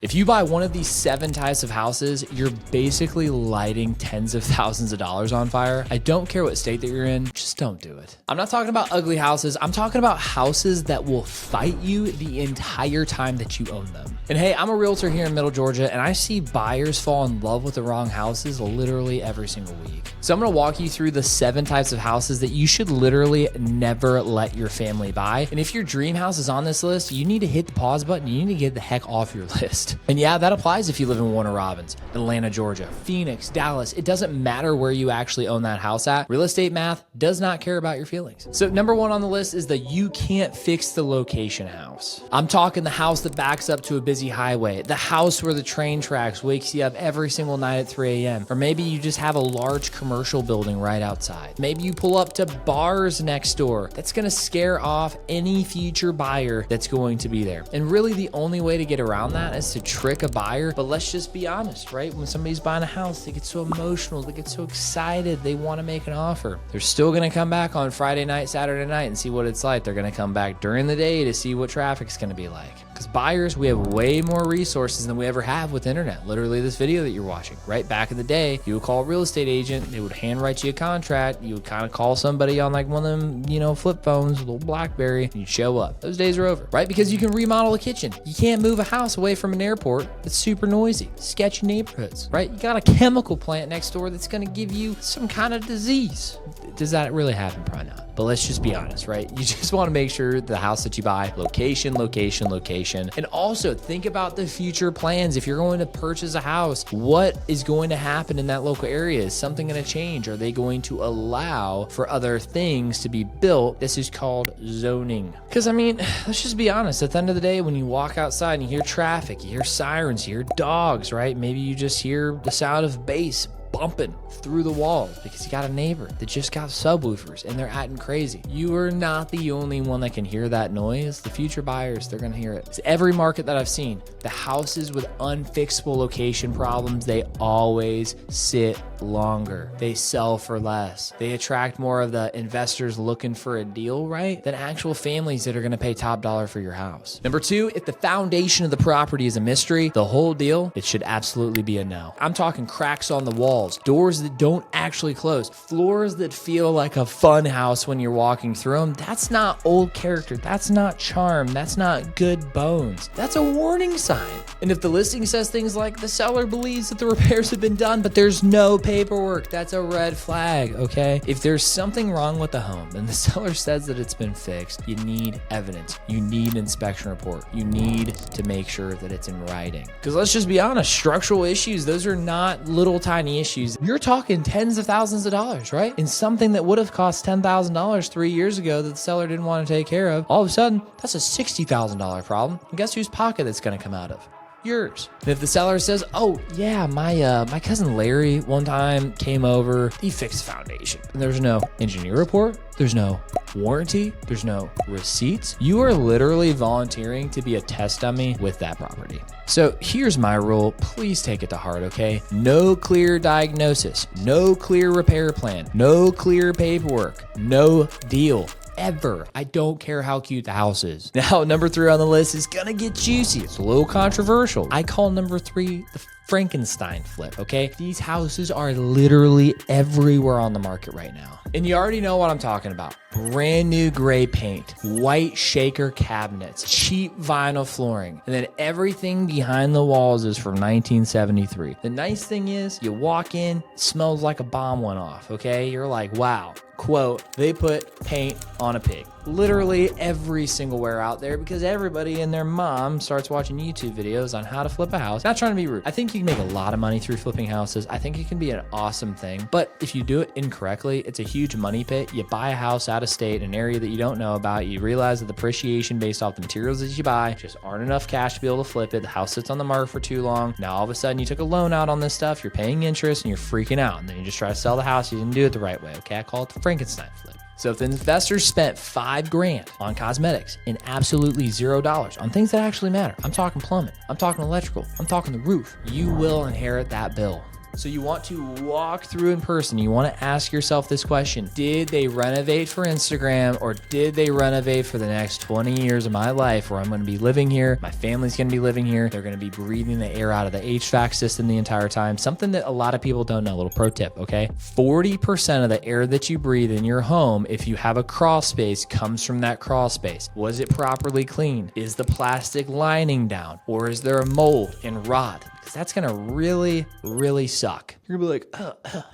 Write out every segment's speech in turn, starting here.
If you buy one of these 7 types of houses, you're basically lighting tens of thousands of dollars on fire. I don't care what state that you're in, just don't do it. I'm not talking about ugly houses. I'm talking about houses that will fight you the entire time that you own them. And hey, I'm a realtor here in Middle Georgia, and I see buyers fall in love with the wrong houses literally every single week. So I'm gonna walk you through the 7 types of houses that you should literally never let your family buy. And if your dream house is on this list, you need to hit the pause button. You need to get the heck off your list. And yeah, that applies if you live in Warner Robins, Atlanta, Georgia, Phoenix, Dallas. It doesn't matter where you actually own that house at. Real estate math does not care about your feelings. So number 1 on the list is the you can't fix the location house. I'm talking the house that backs up to a busy highway, the house where the train tracks wakes you up every single night at 3 a.m. Or maybe you just have a large commercial building right outside. Maybe you pull up to bars next door. That's gonna scare off any future buyer that's going to be there. And really the only way to get around that is to trick a buyer. But let's just be honest, right? When somebody's buying a house, they get so emotional, they get so excited, they want to make an offer. They're still going to come back on Friday night, Saturday night and see what it's like. They're going to come back during the day to see what traffic's going to be like. Because buyers, we have way more resources than we ever have with internet. Literally this video that you're watching, right? Back in the day, you would call a real estate agent, they would handwrite you a contract, you would kind of call somebody on like one of them, flip phones, a little BlackBerry, and you'd show up. Those days are over, right? Because you can remodel a kitchen. You can't move a house away from an airport that's super noisy, sketchy neighborhoods, right? You got a chemical plant next door that's gonna give you some kind of disease. Does that really happen? Probably not. But let's just be honest, right? You just wanna make sure the house that you buy, location, location, location. And also think about the future plans. If you're going to purchase a house, what is going to happen in that local area? Is something gonna change? Are they going to allow for other things to be built? This is called zoning. Because let's just be honest. At the end of the day, when you walk outside and you hear traffic, you hear sirens, you hear dogs, right? Maybe you just hear the sound of bass bumping through the walls because you got a neighbor that just got subwoofers and they're acting crazy. You are not the only one that can hear that noise. The future buyers, they're gonna hear it. It's every market that I've seen. The houses with unfixable location problems, they always sit longer. They sell for less. They attract more of the investors looking for a deal, right? Than actual families that are gonna pay top dollar for your house. Number 2, if the foundation of the property is a mystery, the whole deal, it should absolutely be a no. I'm talking cracks on the wall, doors that don't actually close, floors that feel like a fun house when you're walking through them. That's not old character. That's not charm. That's not good bones. That's a warning sign. And if the listing says things like the seller believes that the repairs have been done, but there's no paperwork, that's a red flag, okay? If there's something wrong with the home and the seller says that it's been fixed, you need evidence. You need an inspection report. You need to make sure that it's in writing. Because let's just be honest, structural issues, those are not little tiny issues. You're talking tens of thousands of dollars, right? And something that would have cost $10,000 3 years ago that the seller didn't want to take care of, all of a sudden, that's a $60,000 problem. And guess whose pocket it's going to come out of? Yours. And if the seller says, oh yeah, my cousin Larry one time came over, he fixed the foundation. And there's no engineer report, there's no warranty, there's no receipts. You are literally volunteering to be a test dummy with that property. So here's my rule, please take it to heart, okay? No clear diagnosis, no clear repair plan, no clear paperwork, no deal. Ever. I don't care how cute the house is. Now, number 3 on the list is gonna get juicy. It's a little controversial. I call number 3 the Frankenstein Flip, okay? These houses are literally everywhere on the market right now. And you already know what I'm talking about. Brand new gray paint, white shaker cabinets, cheap vinyl flooring, and then everything behind the walls is from 1973. The nice thing is, you walk in, it smells like a bomb went off, okay? You're like, wow. Quote, they put paint on a pig. Literally every single where out there because everybody and their mom starts watching YouTube videos on how to flip a house. Not trying to be rude. I think you can make a lot of money through flipping houses. I think it can be an awesome thing. But if you do it incorrectly, it's a huge money pit. You buy a house out of state, an area that you don't know about. You realize that the appreciation based off the materials that you buy just aren't enough cash to be able to flip it. The house sits on the market for too long. Now all of a sudden you took a loan out on this stuff. You're paying interest and you're freaking out. And then you just try to sell the house. You didn't do it the right way. Okay, I call it the Frankenstein Flip. So if the investor spent $5,000 on cosmetics and absolutely $0 on things that actually matter, I'm talking plumbing, I'm talking electrical, I'm talking the roof, you will inherit that bill. So you want to walk through in person. You want to ask yourself this question: did they renovate for Instagram, or did they renovate for the next 20 years of my life where I'm going to be living here, my family's going to be living here, they're going to be breathing the air out of the HVAC system the entire time? Something that a lot of people don't know, a little pro tip, okay? 40% of the air that you breathe in your home, if you have a crawl space, comes from that crawl space. Was it properly cleaned? Is the plastic lining down? Or is there a mold and rot? Because that's going to really, really suck. You're going to be like,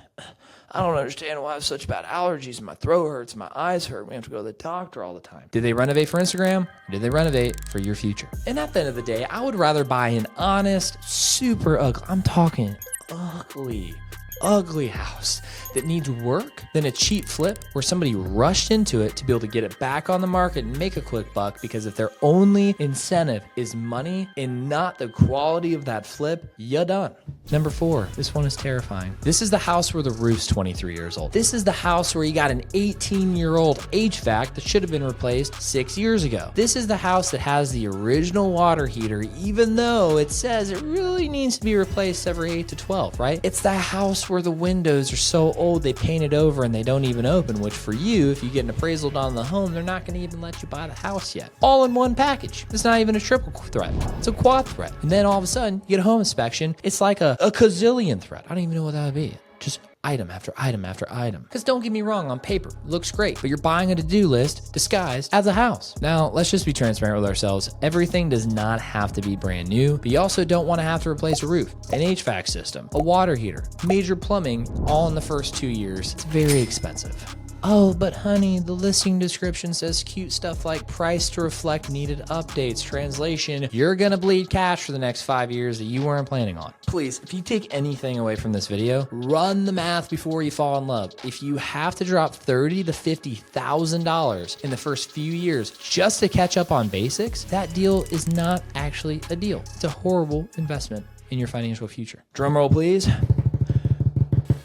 I don't understand why I have such bad allergies. My throat hurts, my eyes hurt. We have to go to the doctor all the time. Did they renovate for Instagram, or did they renovate for your future? And at the end of the day, I would rather buy an honest, super ugly, I'm talking ugly house that needs work than a cheap flip where somebody rushed into it to be able to get it back on the market and make a quick buck, because if their only incentive is money and not the quality of that flip, you're done. Number 4, this one is terrifying. This is the house where the roof's 23 years old. This is the house where you got an 18-year-old HVAC that should have been replaced 6 years ago. This is the house that has the original water heater, even though it says it really needs to be replaced every 8 to 12, right? It's the house where the windows are so old they paint it over and they don't even open, which for you, if you get an appraisal done on the home, they're not going to even let you buy the house yet. All in one package. It's not even a triple threat. It's a quad threat. And then all of a sudden, you get a home inspection. It's like a gazillion threat. I don't even know what that would be. Just item after item after item. Because don't get me wrong, on paper, it looks great, but you're buying a to-do list disguised as a house. Now, let's just be transparent with ourselves. Everything does not have to be brand new, but you also don't want to have to replace a roof, an HVAC system, a water heater, major plumbing, all in the first 2 years. It's very expensive. Oh, but honey, the listing description says cute stuff like price to reflect needed updates. Translation, you're gonna bleed cash for the next 5 years that you weren't planning on. Please, if you take anything away from this video, run the math before you fall in love. If you have to drop $30,000 to $50,000 in the first few years just to catch up on basics, that deal is not actually a deal. It's a horrible investment in your financial future. Drum roll, please.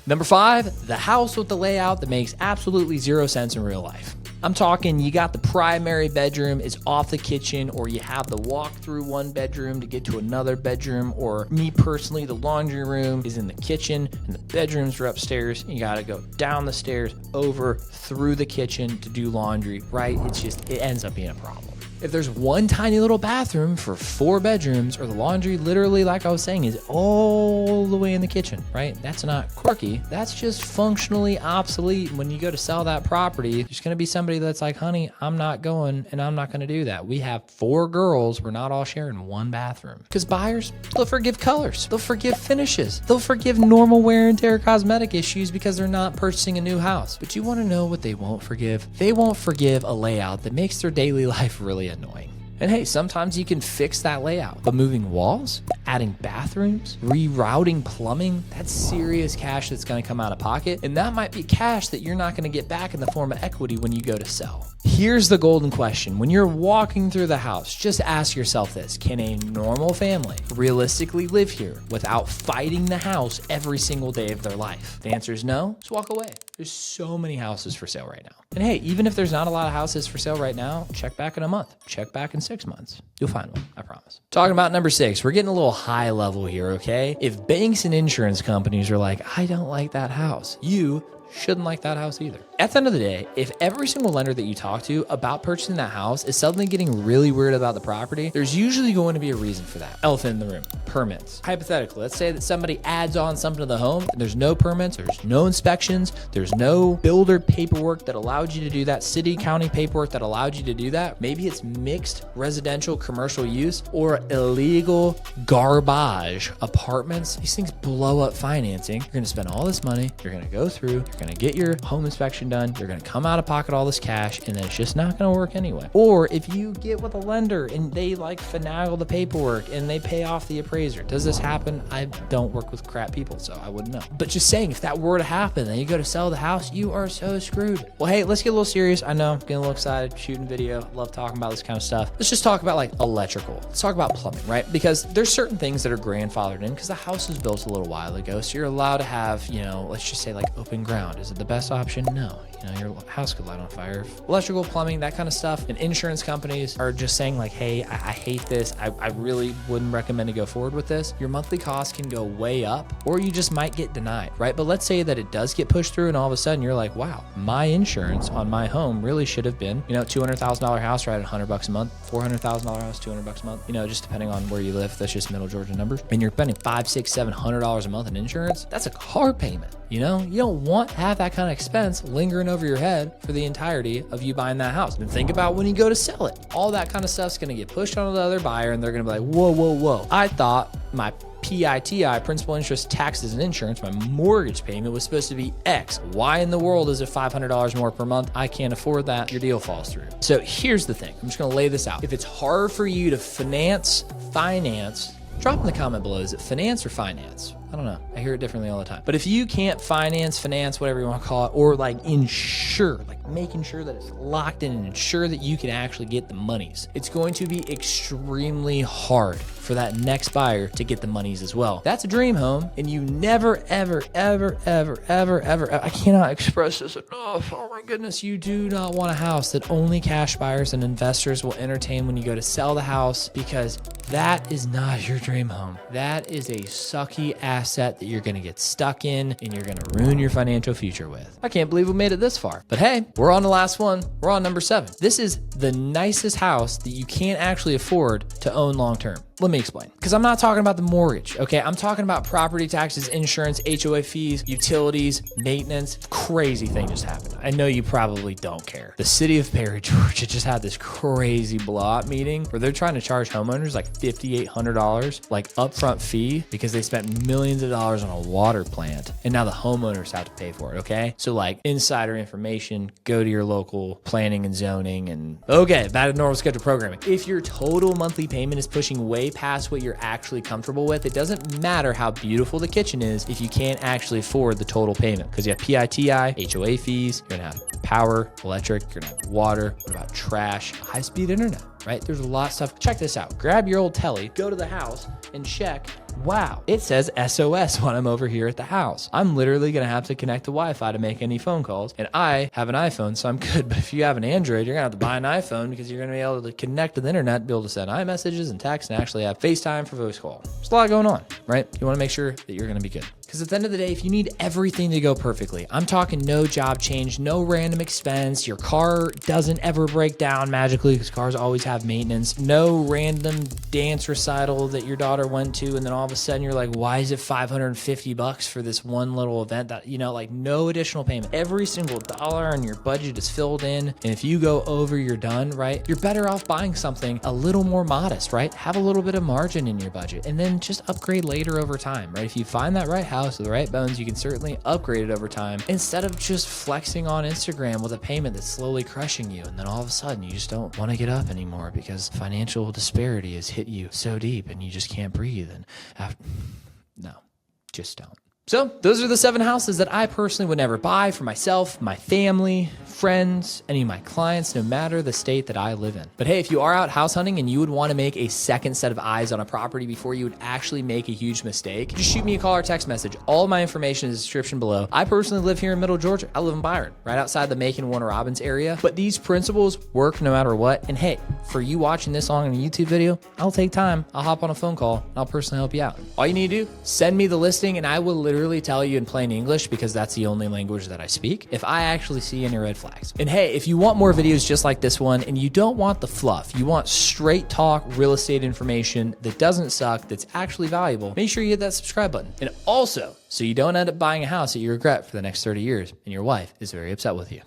Number 5, the house with the layout that makes absolutely 0 sense in real life. I'm talking you got the primary bedroom is off the kitchen, or you have the walk through one bedroom to get to another bedroom, or me personally, the laundry room is in the kitchen and the bedrooms are upstairs. You got to go down the stairs, over, through the kitchen to do laundry, right? It ends up being a problem. If there's one tiny little bathroom for 4 bedrooms, or the laundry literally, like I was saying, is all the way in the kitchen, right? That's not quirky. That's just functionally obsolete. When you go to sell that property, there's going to be somebody that's like, honey, I'm not going and I'm not going to do that. We have 4 girls. We're not all sharing one bathroom. Because buyers, they'll forgive colors. They'll forgive finishes. They'll forgive normal wear and tear cosmetic issues because they're not purchasing a new house. But you want to know what they won't forgive? They won't forgive a layout that makes their daily life really annoying. And hey, sometimes you can fix that layout, but moving walls, adding bathrooms, rerouting plumbing, that's serious cash that's going to come out of pocket. And that might be cash that you're not going to get back in the form of equity when you go to sell. Here's the golden question. When you're walking through the house, just ask yourself this: can a normal family realistically live here without fighting the house every single day of their life? The answer is no. Just walk away. There's so many houses for sale right now. And hey, even if there's not a lot of houses for sale right now, check back in a month, check back in 6 months. You'll find one, I promise. Talking about number 6, we're getting a little high level here, okay? If banks and insurance companies are like, I don't like that house, you shouldn't like that house either. At the end of the day, if every single lender that you talk to about purchasing that house is suddenly getting really weird about the property, there's usually going to be a reason for that. Elephant in the room, permits. Hypothetically, let's say that somebody adds on something to the home, and there's no permits, there's no inspections, there's no builder paperwork that allowed you to do that, city, county paperwork that allowed you to do that. Maybe it's mixed residential, commercial use, or illegal garbage apartments. These things blow up financing. You're gonna spend all this money, you're gonna go through, you're gonna get your home inspection done, you're gonna come out of pocket all this cash, and then it's just not gonna work anyway. Or if you get with a lender and they like finagle the paperwork and they pay off the appraiser. Does this happen? I don't work with crap people, so I wouldn't know. But just saying, if that were to happen and you go to sell the house, you are so screwed. Well, hey, let's get a little serious. I know, getting a little excited, shooting video, love talking about this kind of stuff. Let's just talk about like electrical. Let's talk about plumbing, right? Because there's certain things that are grandfathered in because the house was built a little while ago. So you're allowed to have, let's just say like open ground. Is it the best option? No. your house could light on fire. Electrical, plumbing, that kind of stuff. And insurance companies are just saying like, hey, I hate this. I really wouldn't recommend to go forward with this. Your monthly cost can go way up, or you just might get denied, right? But let's say that it does get pushed through and all of a sudden you're like, wow, my insurance on my home really should have been, $200,000 house right at $100 a month, $400,000 house, $200 a month, just depending on where you live. That's just middle Georgia numbers. And you're spending $500, $600, $700 a month in insurance. That's a car payment. You don't want to have that kind of expense lingering over your head for the entirety of you buying that house. And think about when you go to sell it. All that kind of stuff's going to get pushed onto the other buyer, and they're going to be like, whoa. I thought my PITI, principal, interest, taxes, and insurance, my mortgage payment was supposed to be X. Why in the world is it $500 more per month? I can't afford that. Your deal falls through. So here's the thing. I'm just going to lay this out. If it's hard for you to finance, drop in the comment below. Is it finance or finance? I don't know. I hear it differently all the time. But if you can't finance, whatever you want to call it, or like insure, like making sure that it's locked in and ensure that you can actually get the monies, it's going to be extremely hard for that next buyer to get the monies as well. That's a dream home, and you never, ever, I cannot express this enough. Oh my goodness, you do not want a house that only cash buyers and investors will entertain when you go to sell the house, because that is not your dream home. That is a sucky asset that you're going to get stuck in and you're going to ruin your financial future with. I can't believe we made it this far. But hey, we're on the last one. We're on number 7. This is the nicest house that you can't actually afford to own long term. Let me explain. Because I'm not talking about the mortgage, okay? I'm talking about property taxes, insurance, HOA fees, utilities, maintenance. Crazy thing just happened. I know you probably don't care. The city of Perry, Georgia just had this crazy blowout meeting where they're trying to charge homeowners like $5,800 like upfront fee because they spent millions of dollars on a water plant, and now the homeowners have to pay for it, okay? So like insider information, go to your local planning and zoning, and okay, back to normal schedule programming. If your total monthly payment is pushing way past what you're actually comfortable with, it doesn't matter how beautiful the kitchen is if you can't actually afford the total payment, because you have PITI, HOA fees, you're gonna have power, electric, you're gonna have water, what about trash, high-speed internet, right? There's a lot of stuff. Check this out. Grab your old telly, go to the house and check. Wow, it says SOS when I'm over here at the house. I'm literally gonna have to connect to Wi-Fi to make any phone calls, and I have an iPhone, so I'm good. But if you have an Android, you're gonna have to buy an iPhone because you're gonna be able to connect to the internet, be able to send iMessages and text, and actually have FaceTime for voice call. There's a lot going on, right? You wanna make sure that you're gonna be good. Because at the end of the day, if you need everything to go perfectly, I'm talking no job change, no random expense, your car doesn't ever break down magically because cars always have maintenance, no random dance recital that your daughter went to and then all of a sudden you're like, why is it $550 for this one little event that, like no additional payment. Every single dollar on your budget is filled in. And if you go over, you're done, right? You're better off buying something a little more modest, right? Have a little bit of margin in your budget and then just upgrade later over time, right? If you find that right house with the right bones, you can certainly upgrade it over time instead of just flexing on Instagram with a payment that's slowly crushing you. And then all of a sudden you just don't want to get up anymore because financial disparity has hit you so deep and you just can't breathe. And no, just don't. So those are the 7 houses that I personally would never buy for myself, my family, friends, any of my clients, no matter the state that I live in. But hey, if you are out house hunting and you would want to make a second set of eyes on a property before you would actually make a huge mistake, just shoot me a call or text message. All of my information is in the description below. I personally live here in Middle Georgia. I live in Byron, right outside the Macon, Warner Robins area. But these principles work no matter what. And hey, for you watching this long in a YouTube video, I'll take time. I'll hop on a phone call and I'll personally help you out. All you need to do, send me the listing and I will literally tell you in plain English, because that's the only language that I speak, if I actually see any red flags. And hey, if you want more videos just like this one and you don't want the fluff, you want straight talk real estate information that doesn't suck, that's actually valuable, make sure you hit that subscribe button. And also, so you don't end up buying a house that you regret for the next 30 years and your wife is very upset with you.